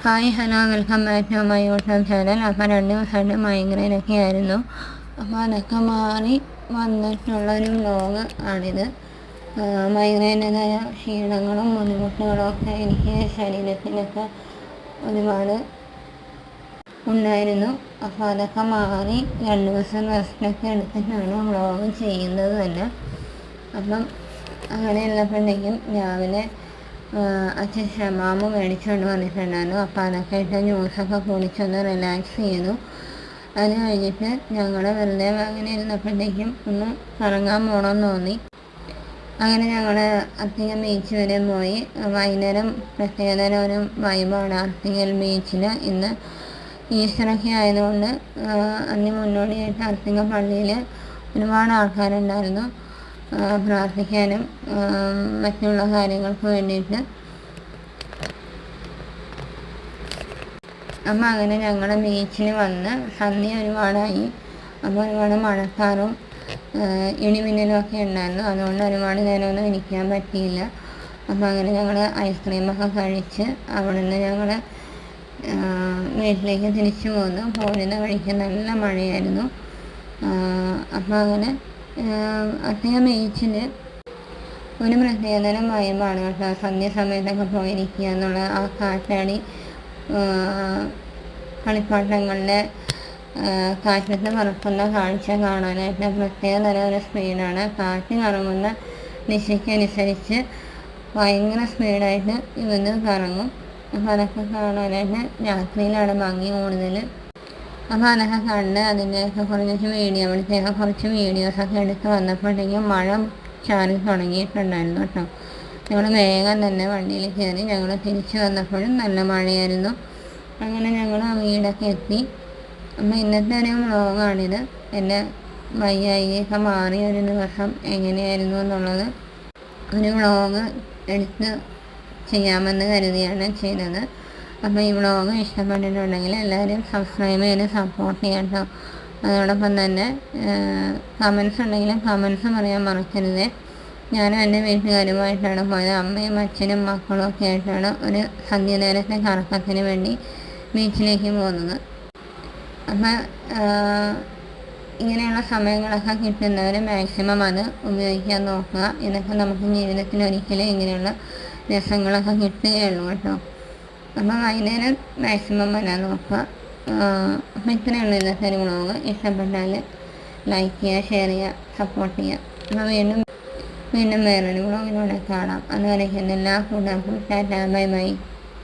Hi hello welcome back to my YouTube channel. അപ്പോൾ 2 ദിവസമായിട്ട് മൈഗ്രെയിനൊക്കെ ആയിരുന്നു. അപ്പോൾ അതൊക്കെ മാറി വന്നിട്ടുള്ളൊരു വ്ലോഗ് ആണിത്. മൈഗ്രെയിൻ്റെതായ ക്ഷീണങ്ങളും ബുദ്ധിമുട്ടുകളും ഒക്കെ എനിക്ക് ശരീരത്തിനൊക്കെ ഒരുപാട് ഉണ്ടായിരുന്നു. അപ്പോൾ അതൊക്കെ മാറി 2 ദിവസം റെസ്റ്റൊക്കെ എടുത്തിട്ടാണ് വ്ലോഗ് ചെയ്യുന്നത് തന്നെ. അപ്പം അങ്ങനെയുള്ളപ്പോഴേക്കും രാവിലെ അച്ഛൻ ഷമാമ് മേടിച്ചുകൊണ്ട് വന്നിട്ടുണ്ടായിരുന്നു. അപ്പോൾ അതൊക്കെ ഇട്ട് ജ്യൂസൊക്കെ കുടിച്ചൊന്ന് റിലാക്സ് ചെയ്തു. അത് കഴിഞ്ഞിട്ട് ഞങ്ങൾ വെറുതെ അങ്ങനെ ഇരുന്നപ്പോഴത്തേക്കും ഒന്ന് കറങ്ങാൻ പോകണമെന്ന് തോന്നി. അങ്ങനെ ഞങ്ങൾ അർത്തിങ്കൽ ബീച്ച് വരെ പോയി. വൈകുന്നേരം പ്രത്യേകതരം ഒരു വൈബാണ് അർത്തിങ്കൽ ബീച്ചിൽ. ഇന്ന് ഈസ്റ്ററൊക്കെ ആയതുകൊണ്ട് അതിന് മുന്നോടിയായിട്ട് അർത്തിങ്കൽ പള്ളിയിൽ ഒരുപാട് ആൾക്കാരുണ്ടായിരുന്നു പ്രാർത്ഥിക്കാനും മറ്റുള്ള കാര്യങ്ങൾക്ക് വേണ്ടിയിട്ട്. അപ്പം അങ്ങനെ ഞങ്ങൾ ബീച്ചിൽ വന്ന് സന്ധ്യ ഒരുപാടായി. അപ്പോൾ ഒരുപാട് മഴക്കാറും ഇടിമിന്നലും ഒക്കെ ഉണ്ടായിരുന്നു. അതുകൊണ്ട് ഒരുപാട് നേരമൊന്നും ഇരിക്കാൻ പറ്റിയില്ല. അപ്പോൾ അങ്ങനെ ഞങ്ങൾ ഐസ്ക്രീമൊക്കെ കഴിച്ച് അവിടെ നിന്ന് ഞങ്ങൾ വീട്ടിലേക്ക് തിരിച്ചു പോന്നു. പോരുന്ന വഴിക്ക് നല്ല മഴയായിരുന്നു. അപ്പോൾ അങ്ങനെ അധികം ബീച്ചിൽ ഒരു പ്രത്യേകതരം വൈബാണ് കേട്ടോ. സന്ധ്യ സമയത്തൊക്കെ പോയിരിക്കുക എന്നുള്ള ആ കാറ്റാടി കളിപ്പാട്ടങ്ങളുടെ കാറ്റത്ത് പറക്കുന്ന കാഴ്ച കാണാനായിട്ട് പ്രത്യേകതരം ഒരു സ്പീഡാണ്. കാറ്റ് കറങ്ങുന്ന ദിശയ്ക്കനുസരിച്ച് ഭയങ്കര സ്പീഡായിട്ട് ഇവന്ന് കറങ്ങും. അപ്പോൾ അതൊക്കെ കാണാനായിട്ട് രാത്രിയിലാണ് ഭംഗി കൂടുതൽ. അപ്പോൾ അതൊക്കെ കണ്ട് അതിൻ്റെയൊക്കെ അവിടുത്തെയൊക്കെ കുറച്ച് വീഡിയോസൊക്കെ എടുത്ത് വന്നപ്പോഴത്തേക്കും മഴ ചാറി തുടങ്ങിയിട്ടുണ്ടായിരുന്നു കേട്ടോ. ഞങ്ങൾ വേഗം തന്നെ വണ്ടിയിൽ കയറി. ഞങ്ങൾ തിരിച്ചു വന്നപ്പോഴും നല്ല മഴയായിരുന്നു. അങ്ങനെ ഞങ്ങൾ ആ വീടൊക്കെ എത്തി. അപ്പോൾ ഇന്നത്തെ ഒരു വ്ലോഗാണിത്. എൻ്റെ വയ്യായികയൊക്കെ മാറിയ ഒരു ദിവസം എങ്ങനെയായിരുന്നു എന്നുള്ളത് ഒരു വ്ലോഗ് എടുത്ത് ചെയ്യാമെന്ന് കരുതിയാണ് ചെയ്തത്. അപ്പോൾ ഈ വ്ലോഗ് ഇഷ്ടപ്പെട്ടിട്ടുണ്ടെങ്കിൽ എല്ലാവരും സബ്സ്ക്രൈബ് ചെയ്ത് സപ്പോർട്ട് ചെയ്യാം കേട്ടോ. അതോടൊപ്പം തന്നെ കമൻസ് ഉണ്ടെങ്കിലും കമൻസ് പറയാൻ മറക്കരുത്. ഞാനും എൻ്റെ വീട്ടുകാരുമായിട്ടാണ് പോയത്. അമ്മയും അച്ഛനും മക്കളും ഒക്കെ ആയിട്ടാണ് ഒരു സന്ധ്യ നേരത്തെ കറക്കത്തിന് വേണ്ടി ബീച്ചിലേക്ക് പോകുന്നത്. അപ്പം ഇങ്ങനെയുള്ള സമയങ്ങളൊക്കെ കിട്ടുന്നവർ മാക്സിമം അത് ഉപയോഗിക്കാൻ നോക്കുക. ഇതൊക്കെ നമുക്ക് ജീവിതത്തിൽ ഒരിക്കലും ഇങ്ങനെയുള്ള രസങ്ങളൊക്കെ കിട്ടുകയുള്ളൂ കേട്ടോ. അപ്പം വൈകുന്നേരം മാക്സിമം വരാൻ നോക്കുക. അപ്പം ഇത്രയുള്ളൂ ഇന്നത്തെ ഒരു വ്ലോഗ്. ഇഷ്ടപ്പെട്ടാൽ ലൈക്ക് ചെയ്യുക, ഷെയർ ചെയ്യുക, സപ്പോർട്ട് ചെയ്യുക. അപ്പോൾ വീണ്ടും വേറൊരു വ്ലോഗിലൂടെ കാണാം. അതുവരേക്കും എല്ലാ കൂട്ടുകാർക്കും ടാറ്റാ, ബൈ ബൈ.